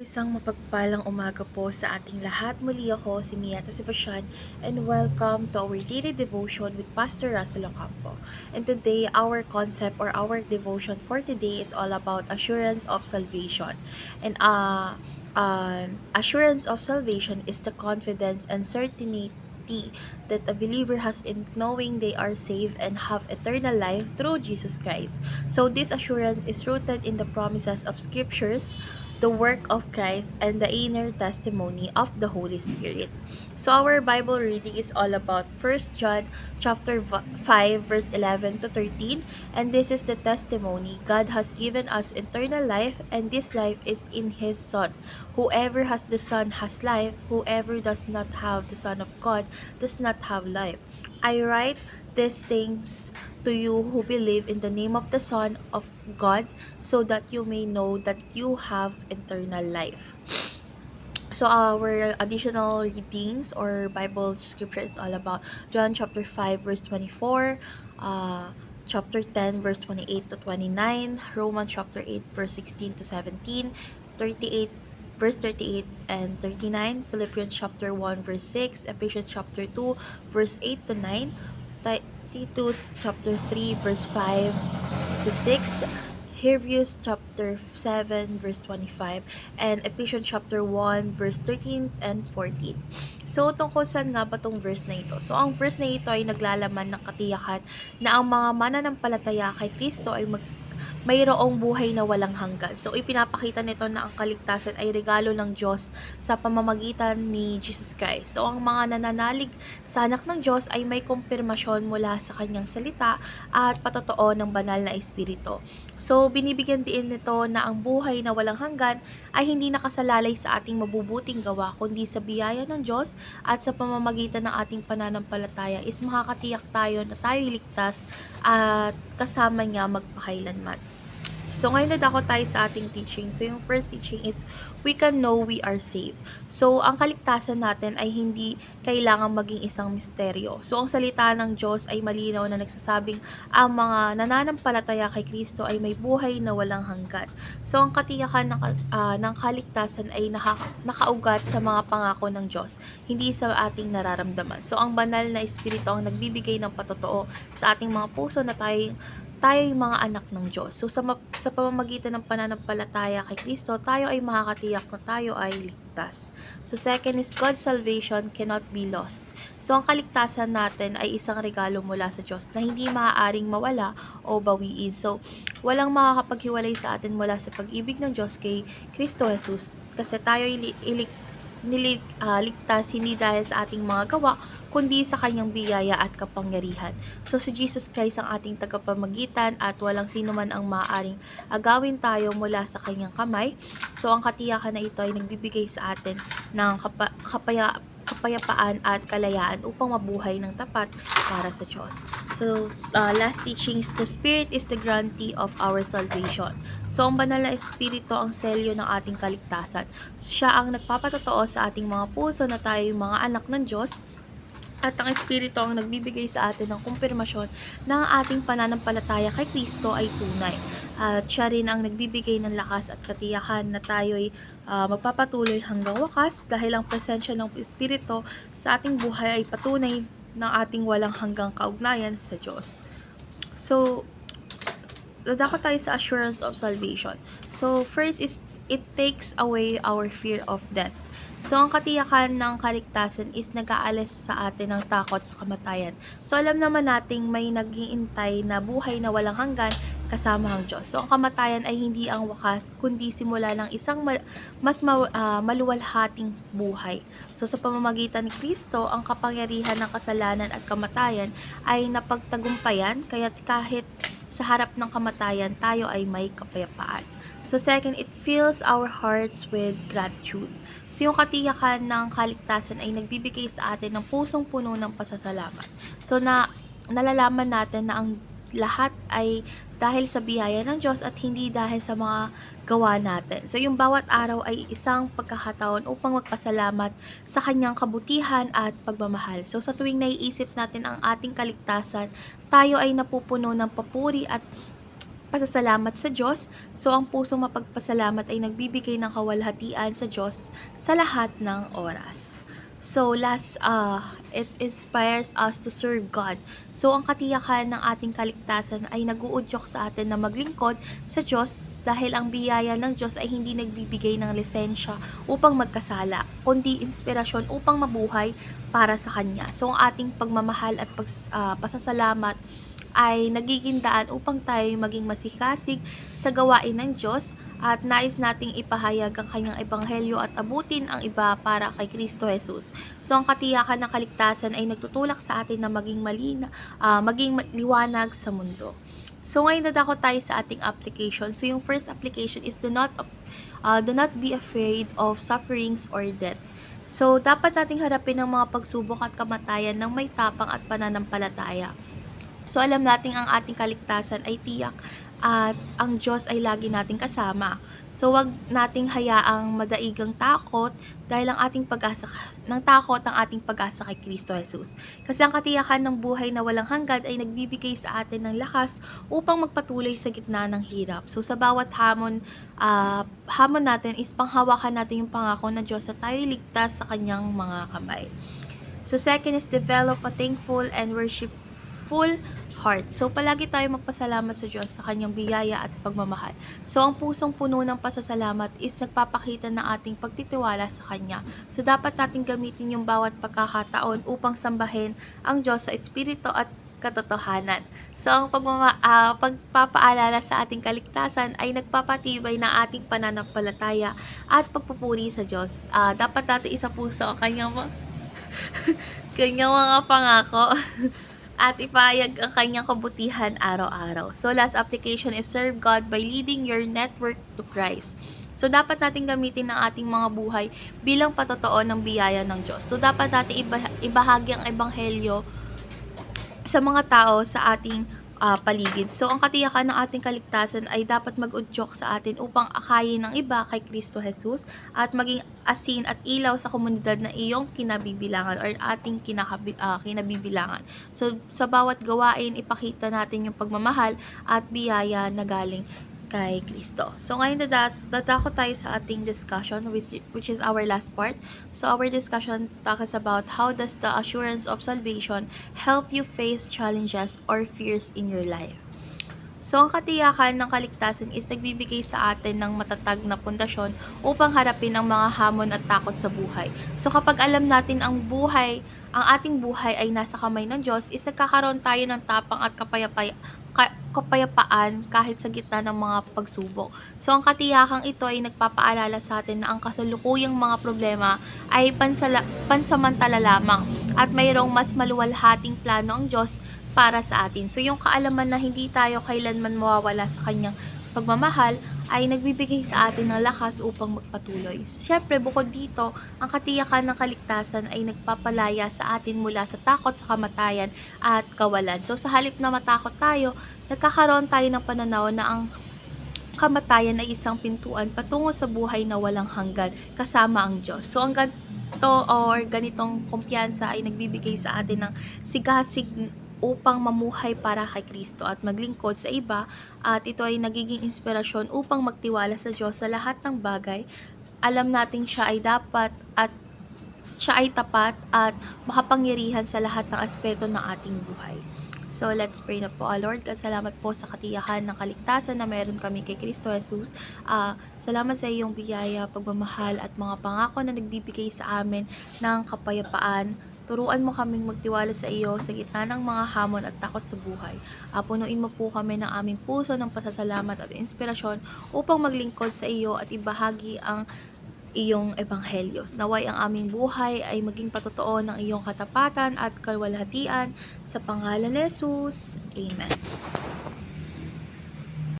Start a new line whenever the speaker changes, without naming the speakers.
Isang mapagpalang umaga po sa ating lahat. Muli ako si Mia Sebastian and welcome to our daily devotion with Pastor Russell Ocampo. And today, our concept or our devotion for today is all about assurance of salvation. And assurance of salvation is the confidence and certainty that a believer has in knowing they are saved and have eternal life through Jesus Christ. So this assurance is rooted in the promises of scriptures, the work of Christ, and the inner testimony of the Holy Spirit. So our Bible reading is all about 1 John chapter 5 verse 11 to 13, and this is the testimony: God has given us eternal life, and this life is in his Son. Whoever has the Son has life. Whoever does not have the Son of God does not have life. I write these things to you who believe in the name of the Son of God, so that you may know that you have eternal life. So our additional readings or Bible scripture is all about John chapter 5 verse 24, chapter 10 verse 28 to 29, Romans chapter 8 verse 16 to 17, 38 verse 38 and 39, Philippians chapter 1 verse 6, Ephesians chapter 2 verse 8 to 9, Titus chapter 3 verse 5 to 6, Hebrews chapter 7 verse 25, and Ephesians chapter 1 verse 13 and 14. So tungkol saan nga ba tong verse na ito? So ang verse na ito ay naglalaman ng katiyakan na ang mga mananampalataya kay Kristo ay mayroong buhay na walang hanggan. So, ipinapakita nito na ang kaligtasan ay regalo ng Diyos sa pamamagitan ni Jesus Christ. So, ang mga nananalig sa anak ng Diyos ay may kumpirmasyon mula sa kanyang salita at patotoo ng banal na espiritu. So, binibigyan din nito na ang buhay na walang hanggan ay hindi nakasalalay sa ating mabubuting gawa, kundi sa biyaya ng Diyos, at sa pamamagitan ng ating pananampalataya is makakatiyak tayo na tayo ligtas at kasama niya magpakailanman. So, ngayon dadako tayo sa ating teaching. So, yung first teaching is, we can know we are saved. So, ang kaligtasan natin ay hindi kailangan maging isang misteryo. So, ang salita ng Diyos ay malinaw na nagsasabing ang mga nananampalataya kay Kristo ay may buhay na walang hanggan. So, ang katiyakan ng kaligtasan ay nakaugat sa mga pangako ng Diyos, hindi sa ating nararamdaman. So, ang banal na espiritu ang nagbibigay ng patotoo sa ating mga puso na tayo ay mga anak ng Diyos. So, sa pamamagitan ng pananampalataya kay Kristo, tayo ay makakatiyak na tayo ay ligtas. So, second is God's salvation cannot be lost. So, ang kaligtasan natin ay isang regalo mula sa Diyos na hindi maaaring mawala o bawiin. So, walang makakapaghiwalay sa atin mula sa pag-ibig ng Diyos kay Kristo Jesus. Kasi tayo ay ligtas hindi dahil sa ating mga gawa, kundi sa kanyang biyaya at kapangyarihan. So, si Jesus Christ ang ating tagapamagitan at walang sino man ang maaaring agawin tayo mula sa kanyang kamay. So, ang katiyakan na ito ay nagbibigay sa atin ng kapayapaan at kalayaan upang mabuhay ng tapat para sa Diyos. So, last teaching is the Spirit is the guarantee of our salvation. So, ang banal na Espiritu ang selyo ng ating kaligtasan. Siya ang nagpapatotoo sa ating mga puso na tayo yung mga anak ng Diyos, at ang Espiritu ang nagbibigay sa atin ng kumpirmasyon na ang ating pananampalataya kay Kristo ay tunay. At siya rin ang nagbibigay ng lakas at katiyakan na tayo ay magpapatuloy hanggang wakas, dahil ang presensya ng Espiritu sa ating buhay ay patunay ng ating walang hanggang kaugnayan sa Diyos. So, dadako tayo sa assurance of salvation. So, first is, it takes away our fear of death. So, ang katiyakan ng kaligtasan is nag-aalis sa atin ng takot sa kamatayan. So, alam naman nating may nag-iintay na buhay na walang hanggan kasama ang Diyos. So, ang kamatayan ay hindi ang wakas, kundi simula ng isang maluwalhating buhay. So, sa pamamagitan ni Kristo, ang kapangyarihan ng kasalanan at kamatayan ay napagtagumpayan, kaya't kahit sa harap ng kamatayan, tayo ay may kapayapaan. So, second, it fills our hearts with gratitude. So, yung katiyakan ng kaligtasan ay nagbibigay sa atin ng pusong puno ng pasasalamat. So, nalalaman natin na ang lahat ay dahil sa biyaya ng Diyos at hindi dahil sa mga gawa natin. So, yung bawat araw ay isang pagkakataon upang magpasalamat sa kanyang kabutihan at pagmamahal. So, sa tuwing naiisip natin ang ating kaligtasan, tayo ay napupuno ng papuri at pasasalamat sa Diyos. So, ang pusong mapagpasalamat ay nagbibigay ng kawalhatian sa Diyos sa lahat ng oras. So, it inspires us to serve God. So, ang katiyakan ng ating kaligtasan ay nag-uudyok sa atin na maglingkod sa Diyos dahil ang biyaya ng Diyos ay hindi nagbibigay ng lisensya upang magkasala, kundi inspirasyon upang mabuhay para sa Kanya. So, ang ating pagmamahal at pasasalamat ay nagiging daan upang tayo maging masikasig sa gawain ng Diyos at nais nating ipahayag ang kanyang ebanghelyo at abutin ang iba para kay Kristo Jesus. So, ang katiyakan ng kaligtasan ay nagtutulak sa atin na maging maging liwanag sa mundo. So, ngayon dadako tayo sa ating application. So, yung first application is do not be afraid of sufferings or death. So, dapat nating harapin ang mga pagsubok at kamatayan ng may tapang at pananampalataya. So, alam nating ang ating kaligtasan ay tiyak at ang Diyos ay lagi nating kasama. So, wag nating hayaang madaigang takot dahil ang ating pag-asa ang ating pag-asa kay Kristo Jesus. Kasi ang katiyakan ng buhay na walang hanggan ay nagbibigay sa atin ng lakas upang magpatuloy sa gitna ng hirap. So, sa bawat hamon natin is panghawakan natin yung pangako ng Diyos na tayo ligtas sa kanyang mga kamay. So, second is develop a thankful and worshipful heart. So, palagi tayo magpasalamat sa Diyos sa kanyang biyaya at pagmamahal. So, ang pusong puno ng pasasalamat is nagpapakita ng ating pagtitiwala sa Kanya. So, dapat natin gamitin yung bawat pagkakataon upang sambahin ang Diyos sa Espiritu at katotohanan. So, ang pagpapaalala sa ating kaligtasan ay nagpapatibay ng ating pananampalataya at pagpupuri sa Diyos. Dapat natin isa puso ang kanyang mga pangako at ipahayag ang kanyang kabutihan araw-araw. So, last application is serve God by leading your network to Christ. So, dapat natin gamitin ang ating mga buhay bilang patotoo ng biyaya ng Diyos. So, dapat natin ibahagi ang ebanghelyo sa mga tao sa ating paligid. So, ang katiyakan ng ating kaligtasan ay dapat mag-udyok sa atin upang akayin ng iba kay Kristo Jesus at maging asin at ilaw sa komunidad na iyong kinabibilangan or ating kinabibilangan. So, sa bawat gawain, ipakita natin yung pagmamahal at biyaya na galing kay Kristo. So, ngayon dadako tayo sa ating discussion which is our last part. So, our discussion talks about how does the assurance of salvation help you face challenges or fears in your life. So, ang katiyakan ng kaligtasan is nagbibigay sa atin ng matatag na pundasyon upang harapin ang mga hamon at takot sa buhay. So, kapag alam natin ang ating buhay ay nasa kamay ng Diyos, is nagkakaroon tayo ng tapang at kapayapaan kahit sa gitna ng mga pagsubok. So, ang katiyakang ito ay nagpapaalala sa atin na ang kasalukuyang mga problema ay pansamantala lamang at mayroong mas maluwalhating plano ang Diyos para sa atin. So, yung kaalaman na hindi tayo kailanman mawawala sa kanyang pagmamahal ay nagbibigay sa atin ng lakas upang magpatuloy. Siyempre, bukod dito, ang katiyakan ng kaligtasan ay nagpapalaya sa atin mula sa takot sa kamatayan at kawalan. So, sa halip na matakot tayo, nagkakaroon tayo ng pananaw na ang kamatayan ay isang pintuan patungo sa buhay na walang hanggan kasama ang Diyos. So, ang ganitong kumpiyansa ay nagbibigay sa atin ng sigasig upang mamuhay para kay Kristo at maglingkod sa iba, at ito ay nagiging inspirasyon upang magtiwala sa Diyos sa lahat ng bagay. Alam nating siya ay tapat at makapangyarihan sa lahat ng aspeto ng ating buhay. So, let's pray na po. Lord God, salamat po sa katiyakan ng kaligtasan na meron kami kay Kristo Jesus. Salamat sa iyong biyaya, pagmamahal at mga pangako na nagbibigay sa amin ng kapayapaan. Turuan mo kaming magtiwala sa iyo sa gitna ng mga hamon at takot sa buhay. Punuin mo po kami ng aming puso ng pasasalamat at inspirasyon upang maglingkod sa iyo at ibahagi ang iyong ebanghelyo. Naway ang aming buhay ay maging patotoo ng iyong katapatan at kalwalhatian sa pangalan ni Jesus. Amen.